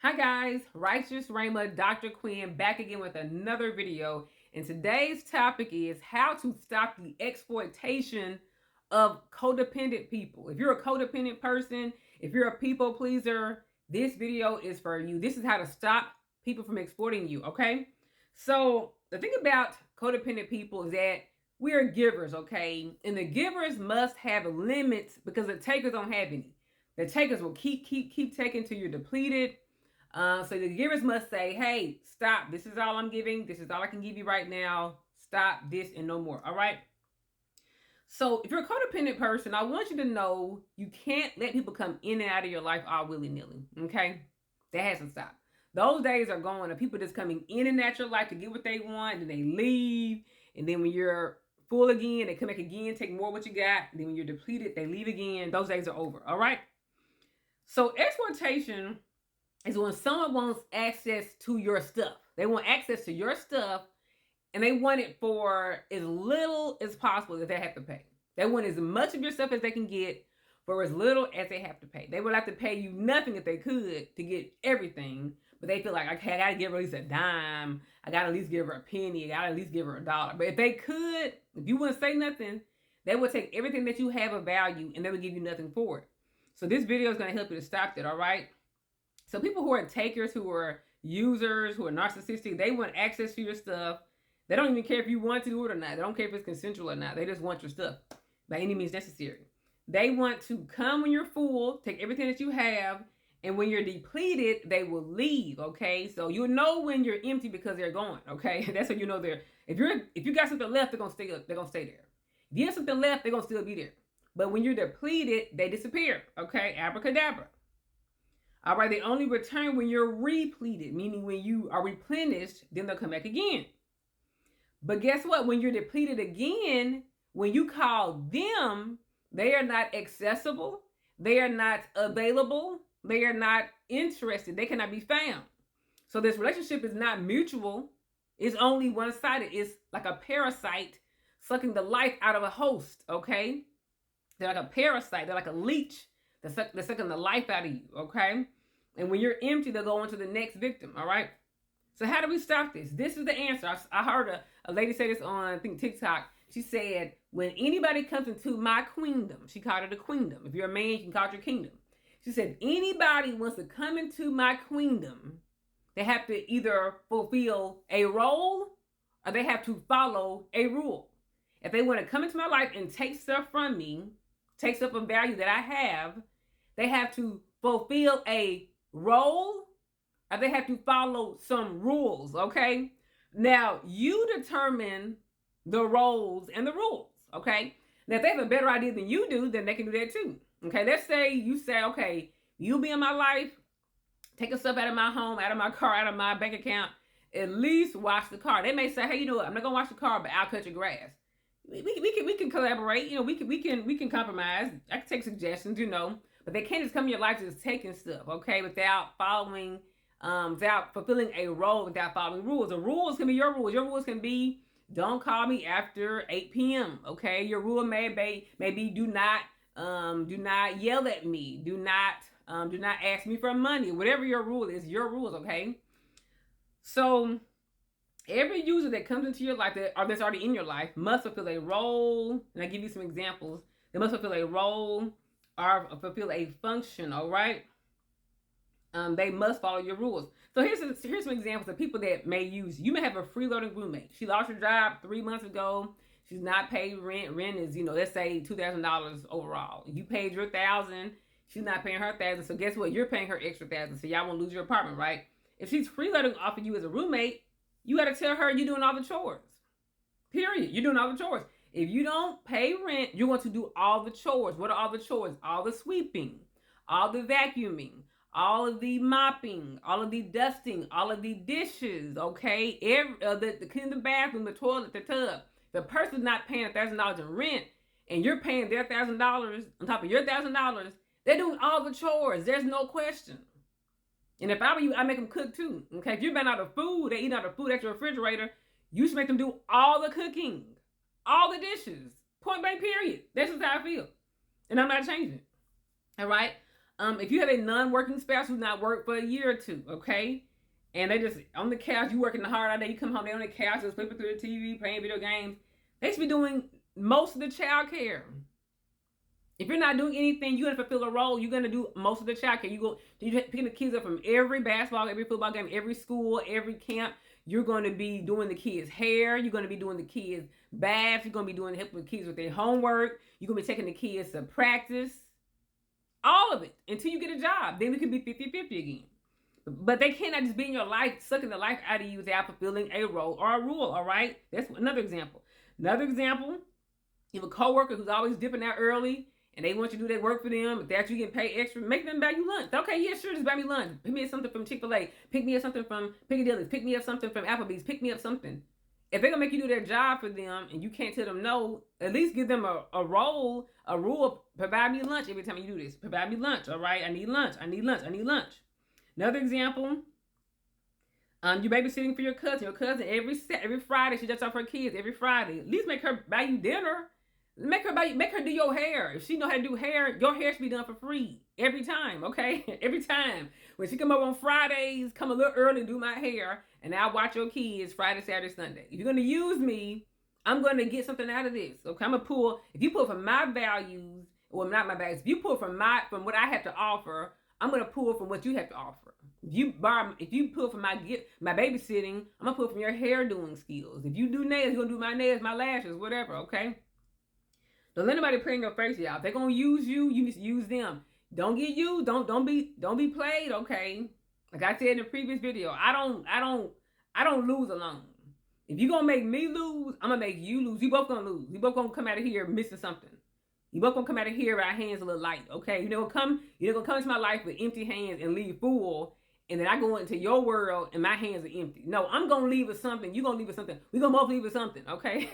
Hi guys, Righteous Rhema, Dr. Quinn back again with another video. And today's topic is how to stop the exploitation of codependent people. If you're a codependent person, if you're a people pleaser, this video is for you. This is how to stop people from exploiting you, okay? So the thing about codependent people is that we are givers, okay? And the givers must have limits because the takers don't have any. The takers will keep taking till you're depleted. So the givers must say, hey, stop. This is all I'm giving. This is all I can give you right now. Stop this and no more. All right. So if you're a codependent person, I want you to know you can't let people come in and out of your life all willy-nilly. Okay. That has to stop. Those days are gone of people just coming in and out your life to get what they want, and they leave. And then when you're full again, they come back again, take more of what you got. And then when you're depleted, they leave again. Those days are over. All right. So exploitation is when someone wants access to your stuff. They want access to your stuff, and they want it for as little as possible that they have to pay. They want as much of your stuff as they can get for as little as they have to pay. They would have to pay you nothing if they could to get everything, but they feel like, okay, I got to give her at least a dime. I got to at least give her a penny. I got to at least give her $1. But if they could, if you wouldn't say nothing, they would take everything that you have of value and they would give you nothing for it. So this video is going to help you to stop that, all right? So people who are takers, who are users, who are narcissistic, they want access to your stuff. They don't even care if you want to do it or not. They don't care if it's consensual or not. They just want your stuff by any means necessary. They want to come when you're full, take everything that you have, and when you're depleted, they will leave. Okay, so you'll know when you're empty because they're gone. Okay, that's how you know they're. If you got something left, they're gonna stay. They're gonna stay there. If you have something left, they're gonna still be there. But when you're depleted, they disappear. Okay, abracadabra. All right, they only return when you're repleted, meaning when you are replenished, then they'll come back again. But guess what? When you're depleted again, when you call them, they are not accessible. They are not available. They are not interested. They cannot be found. So this relationship is not mutual. It's only one-sided. It's like a parasite sucking the life out of a host, okay? They're like a parasite. They're like a leech. They're sucking the life out of you, okay? And when you're empty, they'll go on to the next victim, all right? So how do we stop this? This is the answer. I heard a lady say this on, I think, TikTok. She said, when anybody comes into my queendom, she called it a queendom. If you're a man, you can call it your kingdom. She said, anybody wants to come into my queendom, they have to either fulfill a role or they have to follow a rule. If they want to come into my life and take stuff from me, take stuff of value that I have, they have to fulfill a role or they have to follow some rules, okay? Now, you determine the roles and the rules, okay? Now, if they have a better idea than you do, then they can do that too, okay? Let's say you say, okay, you be in my life, take stuff out of my home, out of my car, out of my bank account, at least wash the car. They may say, hey, you know what, I'm not gonna wash the car, but I'll cut your grass. We can collaborate, you know, we can compromise. I can take suggestions, you know, but they can't just come in your life just taking stuff, okay, without following, without fulfilling a role, without following rules. The rules can be your rules. Your rules can be don't call me after 8 p.m. Okay, your rule may be do not yell at me. Do not ask me for money. Whatever your rule is, your rules. Okay, so every user that comes into your life or that's already in your life must fulfill a role. And I give you some examples. They must fulfill a role or fulfill a function. All right. They must follow your rules. So here's some examples of people that may use. You may have a freeloading roommate. She lost her job 3 months ago. She's not paid rent. Rent is, you know, let's say $2,000 overall. You paid your $1,000. She's not paying her $1,000. So guess what? You're paying her extra $1,000. So y'all won't lose your apartment, right? If she's freeloading off of you as a roommate, you got to tell her you're doing all the chores. Period. You're doing all the chores. If you don't pay rent, you're going to do all the chores. What are all the chores? All the sweeping, all the vacuuming, all of the mopping, all of the dusting, all of the dishes, okay? The cleaning the bathroom, the toilet, the tub. The person's not paying $1,000 in rent and you're paying their $1,000 on top of your $1,000, they're doing all the chores. There's no question. And if I were you, I make them cook too. Okay, if you've been out of food, they eat out of food at your refrigerator, you should make them do all the cooking, all the dishes. Point blank, period. That's just how I feel. And I'm not changing. All right. If you have a non-working spouse who's not worked for a year or two, okay, and they just on the couch, you working hard all day, you come home, they on the couch, just flipping through the TV, playing video games. They should be doing most of the child care. If you're not doing anything, you're gonna fulfill a role. You're gonna do most of the child care. You're picking the kids up from every basketball, every football game, every school, every camp. You're going to be doing the kids' hair. You're going to be doing the kids' baths. You're going to be doing helping the kids with their homework. You're going to be taking the kids to practice. All of it until you get a job. Then we can be 50-50 again. But they cannot just be in your life, sucking the life out of you without fulfilling a role or a rule, all right? That's another example. Another example, you have a coworker who's always dipping out early, and they want you to do their work for them. If that's you get paid extra, make them buy you lunch. Okay, yeah, sure, just buy me lunch. Pick me up something from Chick-fil-A. Pick me up something from Piccadilly's. Pick me up something from Applebee's. Pick me up something. If they're going to make you do their job for them and you can't tell them no, at least give them a role, a rule. Provide me lunch every time you do this. Provide me lunch, all right? I need lunch. I need lunch. I need lunch. Another example, you're babysitting for your cousin. Your cousin, every Friday, she drops off her kids every Friday. At least make her buy you dinner. Make her do your hair. If she know how to do hair, your hair should be done for free every time, okay? Every time. When she come over on Fridays, come a little early, do my hair, and I'll watch your kids Friday, Saturday, Sunday. If you're going to use me, I'm going to get something out of this, okay? I'm going to pull, if you pull from my values, well, not my values, if you pull from what I have to offer, I'm going to pull from what you have to offer. If you pull from my babysitting, I'm going to pull from your hair doing skills. If you do nails, you're going to do my nails, my lashes, whatever, okay? Don't let anybody play in your face, y'all. If they're gonna use you, you need to use them. Don't get used. Don't be played, okay? Like I said in the previous video, I don't lose alone. If you're gonna make me lose, I'm gonna make you lose. We both gonna lose. We both gonna come out of here missing something. You both gonna come out of here with our hands a little light, okay? You're not gonna come into my life with empty hands and leave full, and then I go into your world and my hands are empty. No, I'm gonna leave with something. You're gonna leave with something. We're gonna both leave with something, okay?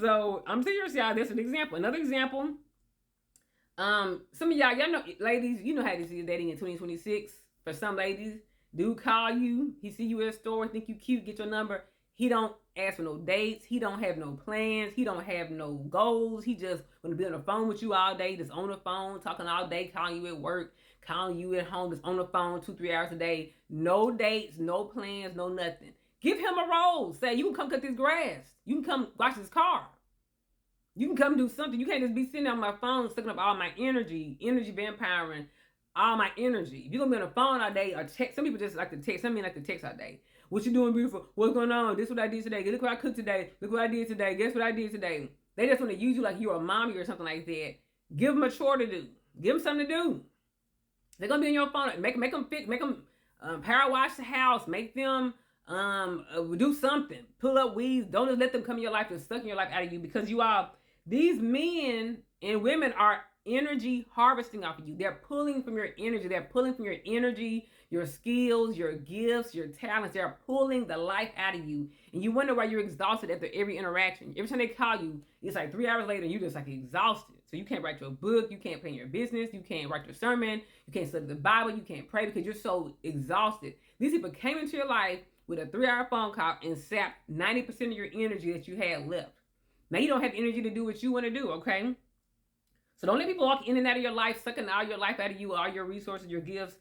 So I'm serious, y'all. That's an example. Another example. Some of y'all know, ladies, you know how this is dating in 2026. For some ladies, dude call you, he see you at a store, think you cute, get your number. He don't ask for no dates. He don't have no plans. He don't have no goals. He just want to be on the phone with you all day, just on the phone, talking all day, calling you at work, calling you at home, just on the phone 2-3 hours a day. No dates, no plans, no nothing. Give him a role. Say, you can come cut this grass. You can come wash this car. You can come do something. You can't just be sitting on my phone sucking up all my energy vampiring, all my energy. If you're going to be on the phone all day or text, some people just like to text. Some men like to text all day. What you doing, beautiful? What's going on? This is what I did today. Look what I cooked today. Look what I did today. Guess what I did today? They just want to use you like you're a mommy or something like that. Give them a chore to do. Give them something to do. They're going to be on your phone. Make them power wash the house. Make them do something. Pull up weeds. Don't just let them come in your life and suck your life out of you, because these men and women are energy harvesting off of you. They're pulling from your energy. They're pulling from your energy, your skills, your gifts, your talents. They're pulling the life out of you. And you wonder why you're exhausted after every interaction. Every time they call you, it's like 3 hours later, you're just like exhausted. So you can't write your book. You can't plan your business. You can't write your sermon. You can't study the Bible. You can't pray because you're so exhausted. These people came into your life with a 3-hour phone call and sapped 90% of your energy that you had left. Now you don't have energy to do what you want to do, okay? So don't let people walk in and out of your life, sucking all your life out of you, all your resources, your gifts.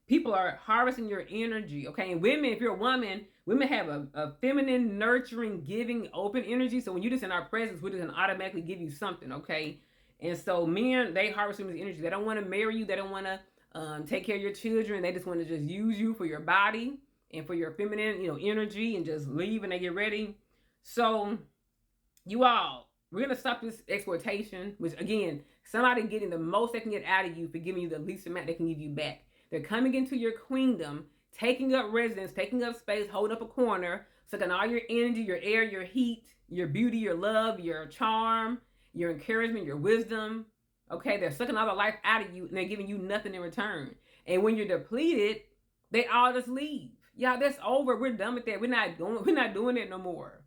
People are harvesting your energy, okay? And women, if you're a woman, women have a feminine, nurturing, giving, open energy. So when you're just in our presence, we're just going to automatically give you something, okay? And so men, they harvest women's energy. They don't want to marry you. They don't want to take care of your children. They just want to just use you for your body and for your feminine, energy, and just leave and they get ready. So you all, we're going to stop this exploitation, which again, somebody getting the most they can get out of you for giving you the least amount they can give you back. They're coming into your queendom, taking up residence, taking up space, holding up a corner, sucking all your energy, your air, your heat, your beauty, your love, your charm, your encouragement, your wisdom. Okay, they're sucking all the life out of you and they're giving you nothing in return. And when you're depleted, they all just leave. Y'all, that's over. We're done with that. We're not doing it no more.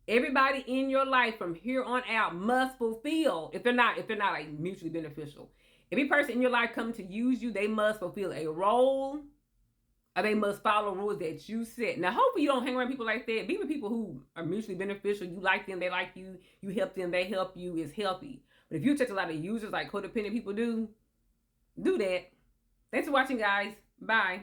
Everybody in your life from here on out must fulfill, if they're not like mutually beneficial. Every person in your life come to use you, they must fulfill a role, or they must follow rules that you set. Now, hopefully you don't hang around people like that. Be with people who are mutually beneficial. You like them, they like you. You help them, they help you. It's healthy. But if you touch a lot of users like codependent people do, Do that. Thanks for watching, guys. Bye.